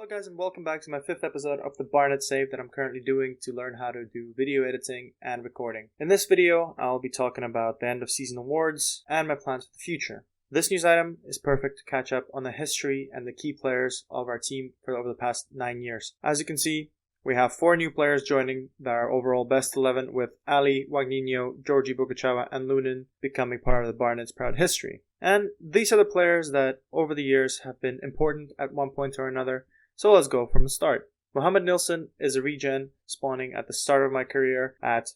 Hello guys and welcome back to my 5th episode of the Barnet save that I'm currently doing to learn how to do video editing and recording. In this video, I'll be talking about the end of season awards and my plans for the future. This news item is perfect to catch up on the history and the key players of our team for over the past 9 years. As you can see, we have 4 new players joining our overall best 11 with Ali, Wagninho, Georgie Bukachawa and Lunin becoming part of the Barnet's proud history. And these are the players that over the years have been important at one point or another. So let's go from the start. Mohamed Nilsson is a regen spawning at the start of my career at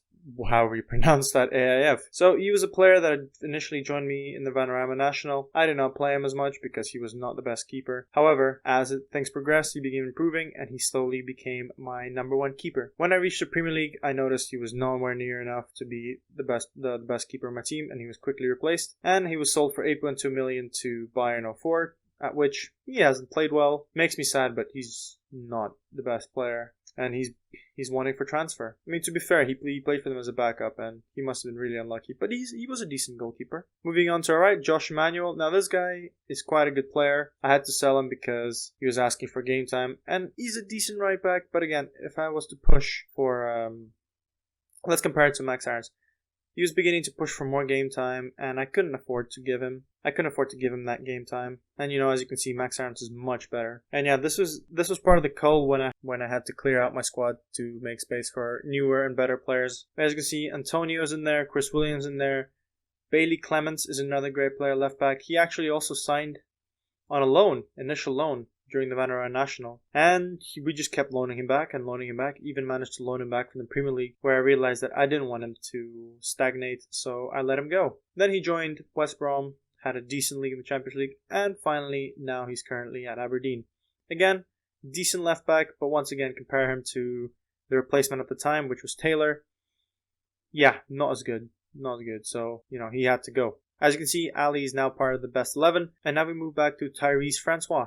however you pronounce that, AIF. So he was a player that had initially joined me in the Vanarama National. I did not play him as much because he was not the best keeper. However, as things progressed, he began improving and he slowly became my number 1 keeper. When I reached the Premier League, I noticed he was nowhere near enough to be the best keeper on my team, and he was quickly replaced. And he was sold for 8.2 million to Bayern 04. At which he hasn't played well. Makes me sad, but he's not the best player. And he's wanting for transfer. I mean, to be fair, he played for them as a backup, and he must have been really unlucky. But he was a decent goalkeeper. Moving on to our right, Josh Emmanuel. Now, this guy is quite a good player. I had to sell him because he was asking for game time. And he's a decent right back. But again, if I was to push for... let's compare it to Max Aarons. He was beginning to push for more game time, and I couldn't afford to give him that game time. And as you can see, Max Aarons is much better. And yeah, this was part of the cull when I had to clear out my squad to make space for newer and better players. As you can see, Antonio's in there, Chris Williams in there, Bailey Clements is another great player left back. He actually also signed on a initial loan during the Vanarama National. And we just kept loaning him back, even managed to loan him back from the Premier League, where I realized that I didn't want him to stagnate, so I let him go. Then he joined West Brom, had a decent league in the Champions League, and finally, now he's currently at Aberdeen. Again, decent left back, but once again, compare him to the replacement at the time, which was Taylor. Yeah, not as good, so, he had to go. As you can see, Ali is now part of the best 11, and now we move back to Tyrese Francois.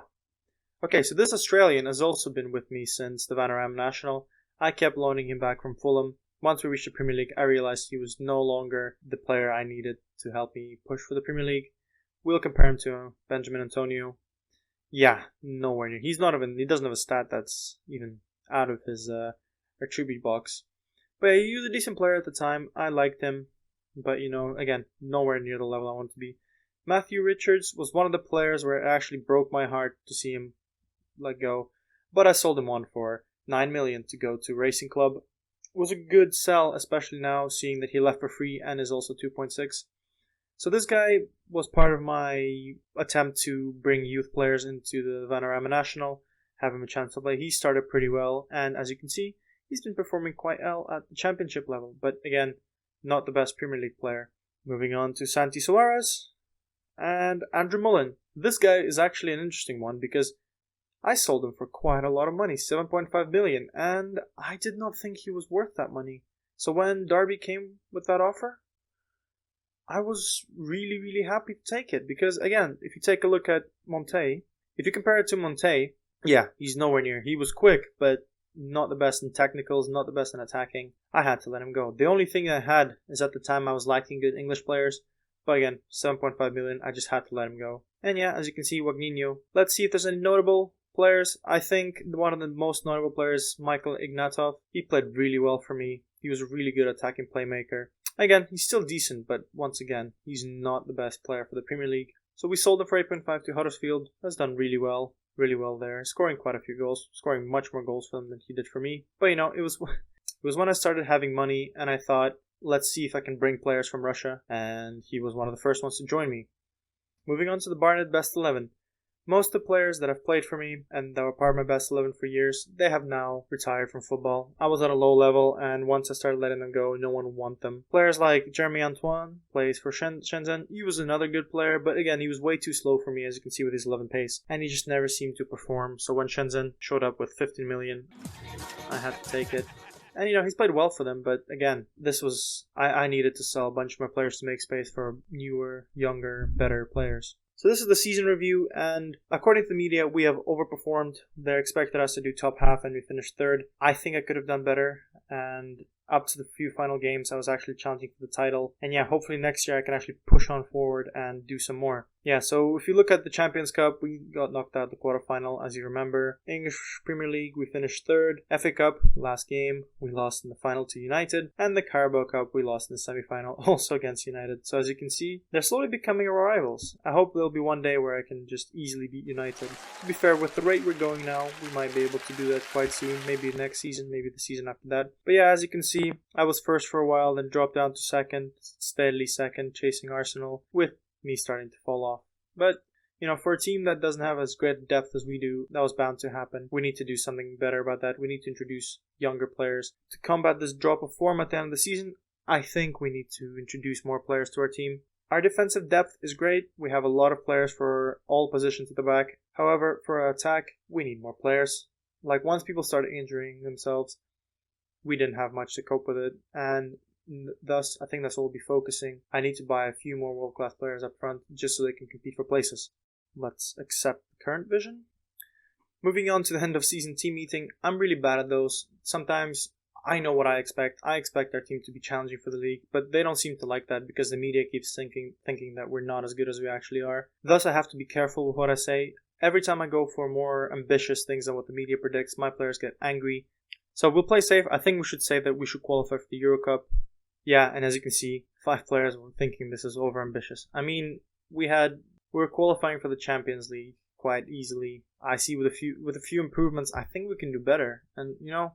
Okay, so this Australian has also been with me since the Vanarama National. I kept loaning him back from Fulham. Once we reached the Premier League, I realized he was no longer the player I needed to help me push for the Premier League. We'll compare him to Benjamin Antonio. Yeah, nowhere near. He doesn't have a stat that's even out of his attribute box. But yeah, he was a decent player at the time. I liked him. But, again, nowhere near the level I want to be. Matthew Richards was one of the players where it actually broke my heart to see him let go, but I sold him on for 9 million to go to Racing Club. It was a good sell, especially now seeing that he left for free and is also 2.6. So this guy was part of my attempt to bring youth players into the Vanarama National, have him a chance to play. He started pretty well, and as you can see, he's been performing quite well at the championship level, but again, not the best Premier League player. Moving on to Santi Suarez and Andrew Mullen. This guy is actually an interesting one because I sold him for quite a lot of money, 7.5 million, and I did not think he was worth that money. So when Derby came with that offer, I was really, really happy to take it. Because again, if you take a look at Monte, if you compare it to Monte, yeah, he's nowhere near. He was quick, but not the best in technicals, not the best in attacking. I had to let him go. The only thing I had is at the time I was lacking good English players. But again, 7.5 million, I just had to let him go. And yeah, as you can see, Wagninho. Let's see if there's any notable players. I think one of the most notable players, Michael Ignatov. He played really well for me. He was a really good attacking playmaker. Again, he's still decent, but once again, he's not the best player for the Premier League. So we sold him for 8.5 to Huddersfield. Has done really well there, scoring quite a few goals, scoring much more goals for him than he did for me. But it was when I started having money, and I thought, let's see if I can bring players from Russia, and he was one of the first ones to join me. Moving on to the Barnet Best 11. Most of the players that have played for me and that were part of my best 11 for years, they have now retired from football. I was at a low level, and once I started letting them go, no one would want them. Players like Jeremy Antoine plays for Shenzhen. He was another good player, but again, he was way too slow for me, as you can see with his 11 pace, and he just never seemed to perform. So when Shenzhen showed up with 15 million, I had to take it. And he's played well for them, but again, I needed to sell a bunch of my players to make space for newer, younger, better players. So this is the season review, and according to the media, we have overperformed. They expected us to do top half, and we finished third. I think I could have done better, and up to the few final games, I was actually challenging for the title. And yeah, hopefully next year I can actually push on forward and do some more. Yeah, so if you look at the Champions Cup, we got knocked out the quarterfinal, as you remember. English Premier League, we finished third. FA Cup, last game, we lost in the final to United. And the Carabao Cup, we lost in the semi-final, also against United. So as you can see, they're slowly becoming our rivals. I hope there'll be one day where I can just easily beat United. To be fair, with the rate we're going now, we might be able to do that quite soon. Maybe next season, maybe the season after that. But yeah, as you can see, I was first for a while, then dropped down to second, steadily second, chasing Arsenal, with me starting to fall off. But, you know, for a team that doesn't have as great depth as we do, that was bound to happen. We need to do something better about that. We need to introduce younger players. To combat this drop of form at the end of the season, I think we need to introduce more players to our team. Our defensive depth is great. We have a lot of players for all positions at the back. However, for our attack, we need more players. Like, once people started injuring themselves, we didn't have much to cope with it. And thus, I think that's what we'll be focusing. I need to buy a few more world-class players up front just so they can compete for places. Let's accept the current vision. Moving on to the end of season team meeting, I'm really bad at those. Sometimes I know what I expect. I expect our team to be challenging for the league, but they don't seem to like that because the media keeps thinking that we're not as good as we actually are. Thus, I have to be careful with what I say. Every time I go for more ambitious things than what the media predicts, my players get angry. So we'll play safe. I think we should say that we should qualify for the Euro Cup. Yeah, and as you can see, 5 players were thinking this is over-ambitious. I mean, we were qualifying for the Champions League quite easily. I see with a few improvements, I think we can do better. And, you know,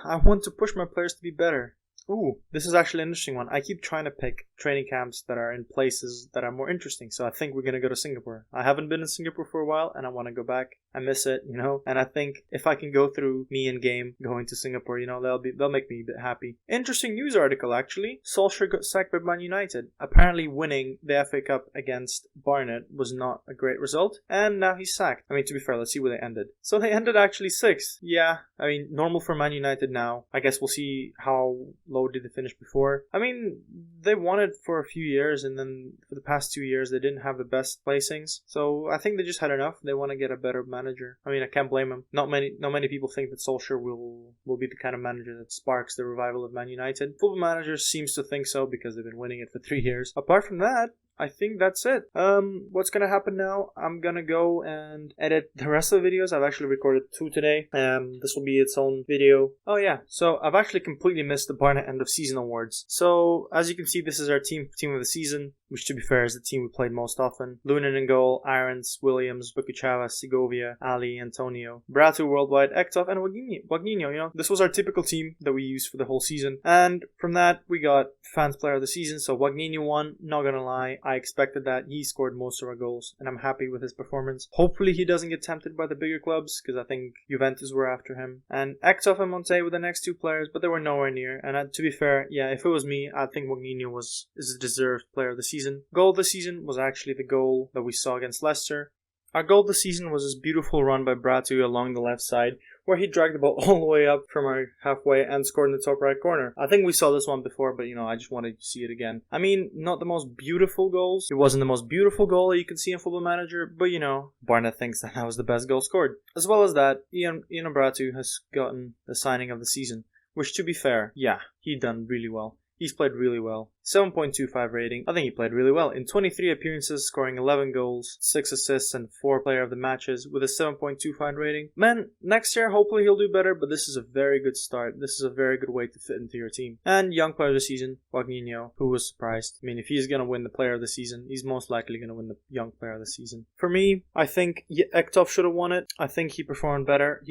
I want to push my players to be better. Ooh, this is actually an interesting one. I keep trying to pick training camps that are in places that are more interesting. So I think we're going to go to Singapore. I haven't been in Singapore for a while and I want to go back. I miss it, you know, and I think if I can go through me in game going to Singapore, you know, they'll make me a bit happy. Interesting news article, actually. Solskjaer got sacked by Man United. Apparently winning the FA Cup against Barnet was not a great result, and now he's sacked. I mean, to be fair, let's see where they ended. So they ended actually 6th. Yeah, I mean, normal for Man United now. I guess we'll see how low did they finish before. I mean, they won it for a few years, and then for the past 2 years, they didn't have the best placings. So I think they just had enough. They want to get a better manager. I mean, I can't blame him. Not many people think that Solskjaer will be the kind of manager that sparks the revival of Man United. Football Manager seems to think so because they've been winning it for 3 years. Apart from that, I think that's it. What's gonna happen now? I'm gonna go and edit the rest of the videos. I've actually recorded 2 today. This will be its own video. Oh yeah, so I've actually completely missed the Barnet end of season awards. So as you can see, this is our team of the season, which to be fair is the team we played most often. Lunin in goal, Irons, Williams, Bukuchava, Segovia, Ali, Antonio, Bratu worldwide, Ektov, and Wagnino. You know, this was our typical team that we used for the whole season. And from that, we got Fans Player of the Season. So Wagnino won. Not gonna lie, I expected that. He scored most of our goals, and I'm happy with his performance. Hopefully he doesn't get tempted by the bigger clubs, because I think Juventus were after him. And Ektov and Monte were the next 2 players, but they were nowhere near. And to be fair, yeah, if it was me, I think Wagnino is a deserved player of the season. Goal of the season was actually the goal that we saw against Leicester. Our goal of the season was this beautiful run by Bratu along the left side, where he dragged the ball all the way up from our halfway and scored in the top right corner. I think we saw this one before, but, you know, I just wanted to see it again. I mean, not the most beautiful goals. It wasn't the most beautiful goal that you can see in Football Manager, but, you know, Barnet thinks that was the best goal scored. As well as that, Ian Bratu has gotten the signing of the season, which, to be fair, yeah, he done really well. He's played really well. 7.25 rating. I think he played really well. In 23 appearances, scoring 11 goals, 6 assists, and 4 player of the matches with a 7.25 rating. Man, next year, hopefully he'll do better, but this is a very good start. This is a very good way to fit into your team. And young player of the season, Wagnino, who was surprised. I mean, if he's going to win the player of the season, he's most likely going to win the young player of the season. For me, I think Ektov should have won it. I think he performed better.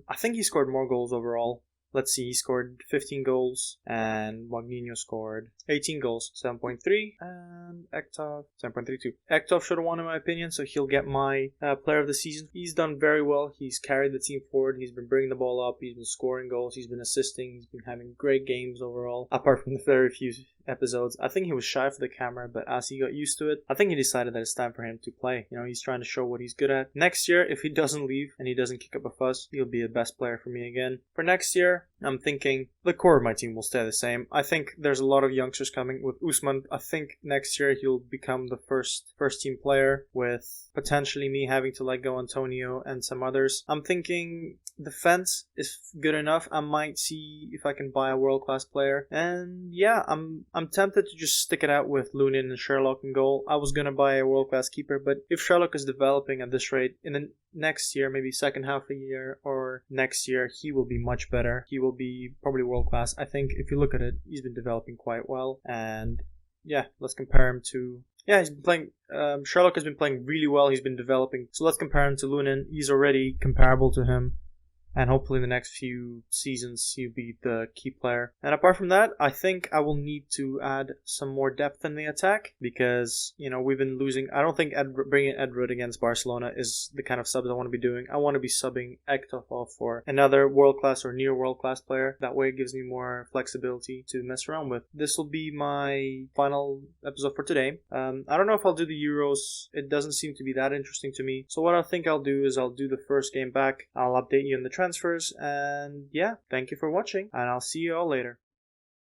I think he scored more goals overall. Let's see, he scored 15 goals, and Wagnino scored 18 goals, 7.3, and Ektov, 7.32. Ektov should have won in my opinion, so he'll get my player of the season. He's done very well. He's carried the team forward. He's been bringing the ball up. He's been scoring goals. He's been assisting. He's been having great games overall, apart from the very few episodes, I think he was shy for the camera, but as he got used to it, I think he decided that it's time for him to play. You know, he's trying to show what he's good at. Next year, if he doesn't leave and he doesn't kick up a fuss, he'll be the best player for me again. For next year, I'm thinking the core of my team will stay the same. I think there's a lot of youngsters coming with Usman. I think next year he'll become the first team player, with potentially me having to let go Antonio and some others. I'm thinking defense is good enough. I might see if I can buy a world-class player. And yeah, I'm tempted to just stick it out with Lunin and Sherlock in goal. I was gonna buy a world-class keeper, but if Sherlock is developing at this rate, in the next year, maybe second half of the year or next year, he will be much better. He will be probably world-class. I think if you look at it, he's been developing quite well. And yeah, let's compare him to... Yeah, he's been playing... Sherlock has been playing really well. He's been developing. So let's compare him to Lunin. He's already comparable to him. And hopefully in the next few seasons, he'll be the key player. And apart from that, I think I will need to add some more depth in the attack. Because, you know, we've been losing. I don't think bringing Edward against Barcelona is the kind of subs I want to be doing. I want to be subbing Ektov off for another world-class or near world-class player. That way it gives me more flexibility to mess around with. This will be my final episode for today. I don't know if I'll do the Euros. It doesn't seem to be that interesting to me. So what I think I'll do is I'll do the first game back. I'll update you on the transfers, and yeah, thank you for watching, and I'll see you all later.